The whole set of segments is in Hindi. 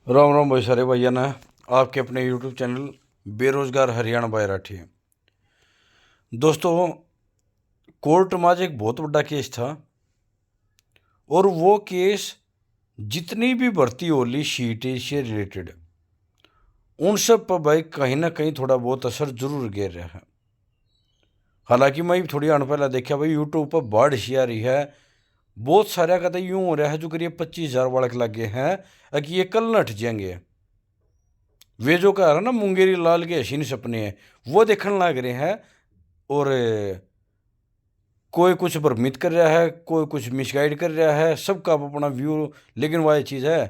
राम राम भाई सारे भैया ना आपके अपने यूट्यूब चैनल बेरोजगार हरियाणा बाय राठी। दोस्तों, कोर्ट में आज एक बहुत बड़ा केस था और वो केस जितनी भी भर्ती होली सीटी से रिलेटेड उन सब पर भाई कहीं ना कहीं थोड़ा बहुत असर जरूर गिर रहा है। हालांकि मैं भी थोड़ी अनपहला देखा भाई यूट्यूब पर बाढ़ सी आ रही है। बहुत सारे का तो यूं हो रहा है जो करीब 25,000 वाले लगे हैं कि ये कल नट जाएंगे। वे जो कह रहा ना मुंगेरी लाल के हसीन सपने हैं वो देखने लग रहे हैं। और कोई कुछ भ्रमित कर रहा है, कोई कुछ मिसगाइड कर रहा है, सबका अपना व्यू। लेकिन वह चीज़ है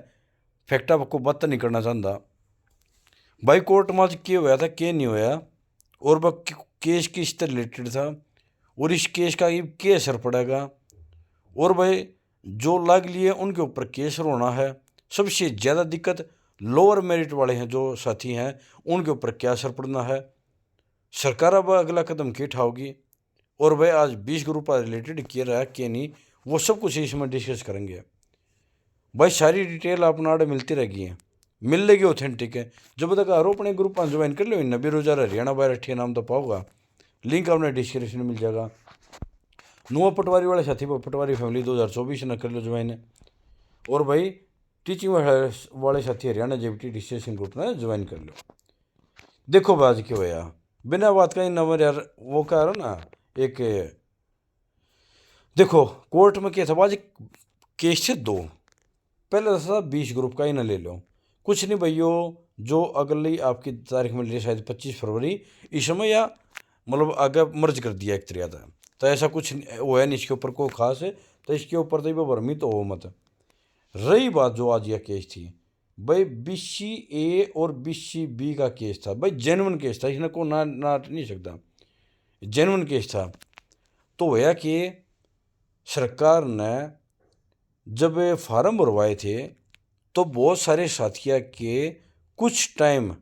फैक्ट आपको बात नहीं करना चाहता। भाई कोर्ट में आज क्या हुआ था क्या नहीं होया और वह केस किस तरह रिलेटेड था और इस केस का ये क्या असर पड़ेगा। और भाई जो लाग लिए उनके ऊपर केस होना है। सबसे ज़्यादा दिक्कत लोअर मेरिट वाले हैं जो साथी हैं उनके ऊपर क्या असर पड़ना है। सरकार अब अगला कदम क्या उठाओगी और भाई आज 20 ग्रुप रिलेटेड किया रहा है कि नहीं वो सब कुछ इसमें डिस्कस करेंगे। भाई सारी डिटेल अपना आड़े मिलती रहेगी है, मिल लेगी ऑथेंटिक है। जब तक आरो अपने ग्रुप ज्वाइन कर लो इन बेरोजगार हरियाणा बाय रठिया नाम तो पाओगा, लिंक अपने डिस्क्रिप्शन में मिल जाएगा। नुआ पटवारी वाले साथी पटवारी फैमिली 2024 न कर लो ज्वाइन। और भाई टीचिंग वाले साथी हरियाणा जेबीटी डिस्कशन ग्रुप में ज्वाइन कर लो। देखो बाज क्यों होया बिना बात का इन नंबर यार वो कह रहा ना एक। देखो कोर्ट में क्या था आज केस थे दो। पहले था 20 ग्रुप का ही ना ले लो, कुछ नहीं भैया। जो अगली आपकी तारीख में ले शायद 25 फरवरी इस समय या मतलब आगे मर्ज कर दिया एक तरीका था। तो ऐसा कुछ वो है नहीं इसके ऊपर कोई खास है। तो इसके ऊपर तो वो भ्रमित हो मत। रही बात जो आज यह केस थी भाई 20C और 20C का केस था। भाई जेन्युइन केस था, इसने को ना नहीं सकता, जेन्युइन केस था। तो होया कि सरकार ने जब फार्म भरवाए थे तो बहुत सारे साथिया के कुछ टाइम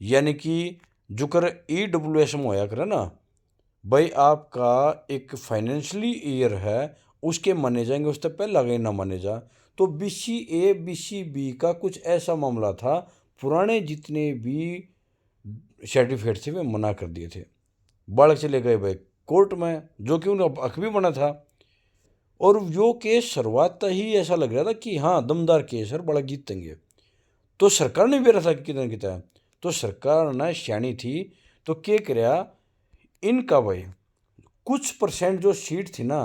यानी कि जो कर EWS में होया करे ना भाई आपका एक फाइनेंशियली ईयर है उसके माने जाएंगे, उससे पहले गए ना माने जा। तो BCA BCB का कुछ ऐसा मामला था, पुराने जितने भी सर्टिफिकेट थे वे मना कर दिए थे। बालक चले गए भाई कोर्ट में जो कि उनका हक भी बना था। और जो केस शुरुआत ही ऐसा लग रहा था कि हाँ दमदार केस है बालक जीतेंगे। तो सरकार ने भी रहा था कि कितना कितना। तो सरकार ने सियाणी थी तो क्या कराया इनका भाई कुछ परसेंट जो सीट थी ना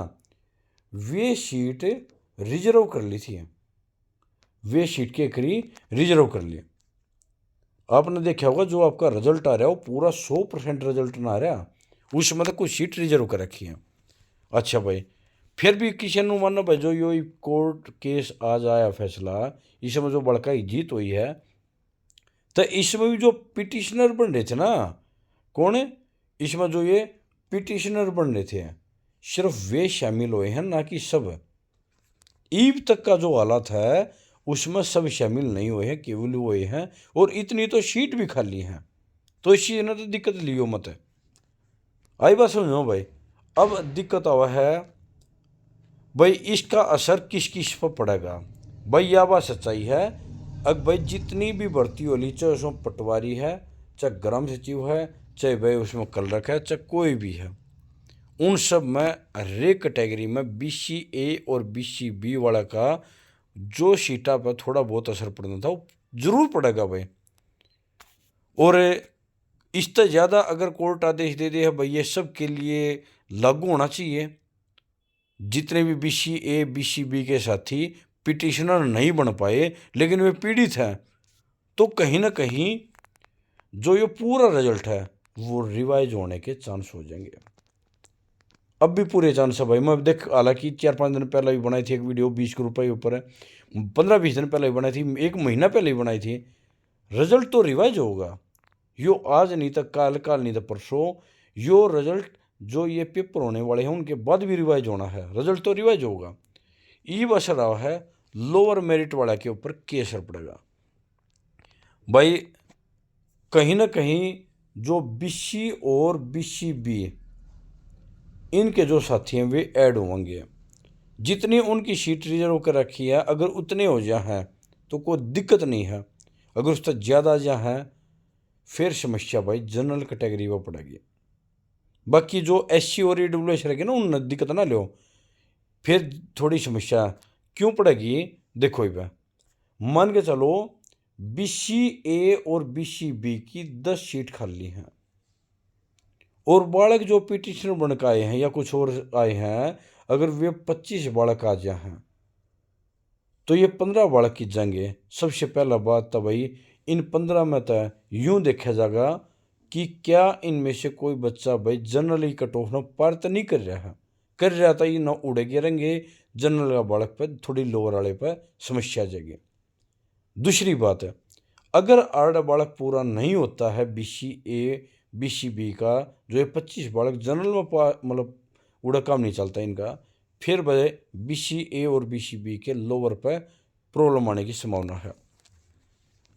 वे सीट रिजर्व कर ली थी। वे सीट के करी रिजर्व कर ली। आपने देखा होगा जो आपका रिजल्ट आ रहा है वो पूरा 100% रिजल्ट ना आ रहा, उसमें तो कुछ सीट रिजर्व कर रखी है। अच्छा भाई फिर भी किसी ने मानो भाई जो यो कोर्ट केस आज आया फैसला इसमें जो बड़का ही जीत हुई है। तो इसमें भी जो पिटिशनर बन रहे थे ना कौन है इसमें जो ये पिटिशनर बन रहे थे सिर्फ वे शामिल हुए हैं ना कि सब। ईब तक का जो हालात है उसमें सब शामिल नहीं हुए हैं, केवल हुए हैं। और इतनी तो सीट भी खाली हैं। तो इस चीज़ ने तो दिक्कत लियो मत है। आई बात समझो भाई। अब दिक्कत आवा है भाई इसका असर किस किस पर पड़ेगा। भाई यह बात सच्चाई है अब भाई जितनी भी भर्ती होली चाहे उसमें पटवारी है चाहे ग्राम सचिव है चाहे भाई उसमें कलरक है चाहे कोई भी है उन सब में हर कैटेगरी में BCA और BCB वाला का जो सीटा पर थोड़ा बहुत असर पड़ना था वो जरूर पड़ेगा भाई। और इससे ज़्यादा अगर कोर्ट आदेश दे दे है भाई ये सब के लिए लागू होना चाहिए। जितने भी BCA BCB के साथी पिटिशनर नहीं बन पाए लेकिन वे पीड़ित हैं तो कहीं ना कहीं जो ये पूरा रिजल्ट है वो रिवाइज होने के चांस हो जाएंगे। अब भी पूरे चांस है भाई। मैं देख हालांकि 4-5 दिन पहले भी बनाई थी एक वीडियो 20 के रुपये ऊपर है, 15-20 दिन पहले भी बनाई थी, एक महीना पहले भी बनाई थी। रिजल्ट तो रिवाइज होगा यो आज नहीं तो काल, काल नहीं तो परसों। यो रिजल्ट जो ये पेपर होने वाले हैं उनके बाद भी रिवाइज होना है, रिजल्ट तो रिवाइज होगा। ये असर रहा है लोअर मेरिट वाला के ऊपर क्या असर पड़ेगा भाई। कहीं ना कहीं जो BC और BCB इनके जो साथी हैं वे ऐड होंगे। जितनी उनकी सीट रिजर्व कर रखी है अगर उतने हो जाए हैं तो कोई दिक्कत नहीं है। अगर उससे ज़्यादा जहाँ है फिर समस्या भाई जनरल कैटेगरी में पड़ेगी। बाकी जो SC और EWS रहेगी ना उन दिक्कत ना लो, फिर थोड़ी समस्या क्यों पड़ेगी। देखो ये मान के चलो BC-A और BC-B की 10 सीट खाली हैं और बालक जो पिटिशनर बन के आए हैं या कुछ और आए हैं, अगर वे 25 बालक आ जाए हैं तो ये 15 बालक की जाएंगे। सबसे पहला बात तो भाई इन 15 में तो यूं देखा जाएगा कि क्या इनमें से कोई बच्चा भाई जनरली कट ऑफ ना पार तो नहीं कर रहा है, कर रहा था ये ना उड़े गिरेंगे जनरल का बालक पर थोड़ी लोअर वाले पर समस्या आ जाएगी। दूसरी बात है अगर आर्ड बालक पूरा नहीं होता है BC-A BC-B का, जो ये 25 बालक जनरल में मतलब उड़ा काम नहीं चलता इनका, फिर भाई BC-A और BC-B के लोअर पर प्रॉब्लम आने की संभावना है।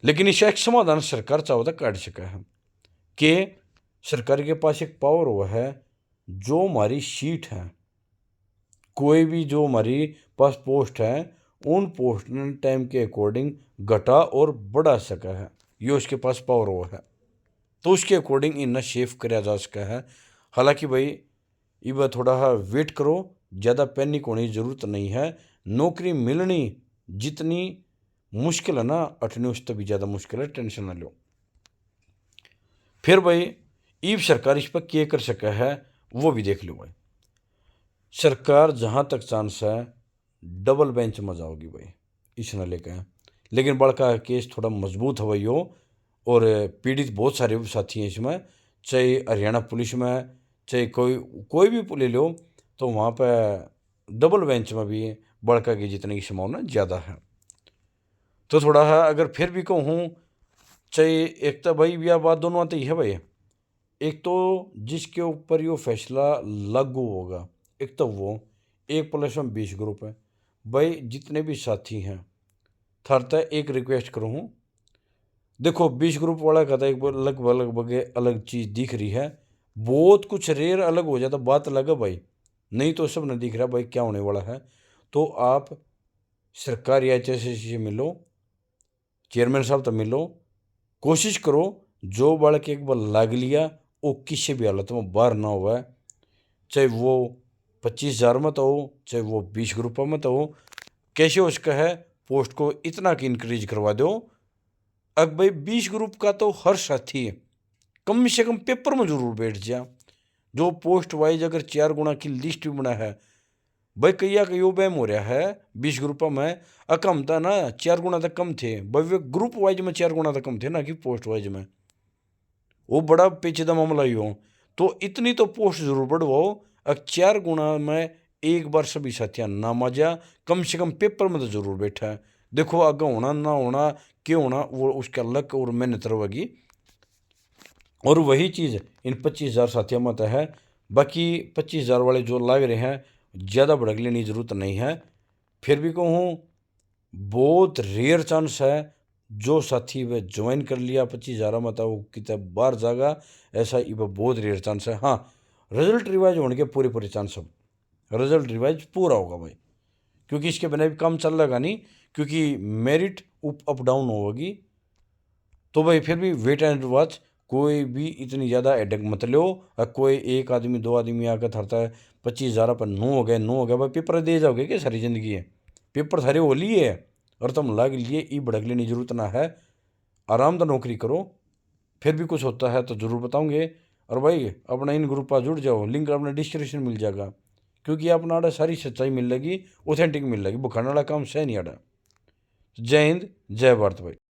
लेकिन इसका एक समाधान सरकार चाहो तो काट सका है कि सरकार के पास एक पावर हुआ है, जो हमारी सीट है कोई भी जो हमारी पास पोस्ट है उन पोस्ट ने टाइम के अकॉर्डिंग घटा और बढ़ा सका है, ये उसके पास पावर हुआ है। तो उसके अकॉर्डिंग इन्हें सेव कराया जा सका है। हालांकि भाई ये बात थोड़ा वेट करो, ज़्यादा पैनिक होने की ज़रूरत नहीं है। नौकरी मिलनी जितनी मुश्किल है ना अठनी उससे भी ज़्यादा मुश्किल है, टेंशन ना लो। फिर भाई ईब सरकार इस पर क्या कर सका है वो भी देख लो भाई। सरकार जहाँ तक चांस है डबल बेंच में जाओगी भाई इस न लेकर, लेकिन बड़का केस थोड़ा मजबूत है भाई हो, और पीड़ित बहुत सारे साथी हैं इसमें, चाहे हरियाणा पुलिस में चाहे कोई भी ले लो, तो वहाँ पर डबल बेंच में भी बड़का की जीतने की संभावना ज़्यादा है। तो थोड़ा है अगर फिर भी कहूँ, चाहे एक तो भाई यह बात दोनों आती है भाई, एक तो जिसके ऊपर ये फैसला लागू होगा, एक तो वो 1+20 ग्रुप है भाई। जितने भी साथी हैं थरता एक रिक्वेस्ट करूँ, देखो 20 ग्रुप वाला का था एक लगभग लगभग अलग चीज़ दिख रही है, बहुत कुछ रेयर अलग हो जाता बात अलग है भाई, नहीं तो सब न दिख रहा भाई क्या होने वाला है। तो आप सरकार या HSSC से मिलो, चेयरमैन साहब तो मिलो, कोशिश करो जो बालक एक बार लाग लिया वो किसी भी हालत में बाहर ना हुआ है, चाहे वो 25,000 में तो हो चाहे वो 20 ग्रुपों में तो हो, कैसे उसका है पोस्ट को इतना कि इंक्रीज करवा दो। अब भाई 20 ग्रुप का तो हर साथी कम से कम पेपर में जरूर बैठ जा, जो पोस्ट वाइज अगर 4 गुना की लिस्ट भी बना है भाई, कई बैम हो रहा है 20 ग्रुपों में, कम था ना 4 गुना तक कम थे भाई, वे ग्रुप वाइज में 4 गुना तक कम थे ना कि पोस्ट वाइज में, वो बड़ा पेचीदा मामला ही हो। तो इतनी तो पोस्ट जरूर बढ़वाओ, अब 4 गुना में एक बार सभी साथियाँ नाम आ जा, कम से कम पेपर में तो जरूर बैठा है। देखो आगे होना ना होना क्यों होना वो उसका लक और मेहनत रहेगी, और वही चीज़ इन 25,000 साथियों में तो है। बाकी 25,000 वाले जो लाग रहे हैं ज़्यादा भड़क लेने की ज़रूरत नहीं है। फिर भी कहूँ बहुत रेयर चांस है जो साथी वह ज्वाइन कर लिया 25,000 में था वो किताब बाहर जाएगा, ऐसा ये बहुत रेयर चांस है। हाँ रिजल्ट रिवाइज होने के पूरे पूरे चांस है, रिजल्ट रिवाइज पूरा होगा भाई, क्योंकि इसके बिना भी काम चल रहेगा नहीं, क्योंकि मेरिट अप डाउन होगी। तो भाई फिर भी वेट एंड वॉच, कोई भी इतनी ज़्यादा हेडेक मत लो। कोई एक आदमी 2 आदमी आकर थरता है 25,000 पर 9 हो गए भाई, पेपर दे जाओगे क्या सारी ज़िंदगी है, पेपर सारे हो लिए और तुम लग लिए ई भड़क लेने की जरूरत ना है, आराम से नौकरी करो। फिर भी कुछ होता है तो ज़रूर बताऊँगे। और भाई अपना इन ग्रुप पर जुड़ जाओ, लिंक अपना डिस्क्रिप्शन मिल जाएगा, क्योंकि अपना आड़ा सारी सच्चाई मिल लगी, ऑथेंटिक मिल लगी, बुखाने वाला काम सह नहीं आड़ा। जय हिंद जय भारत भाई।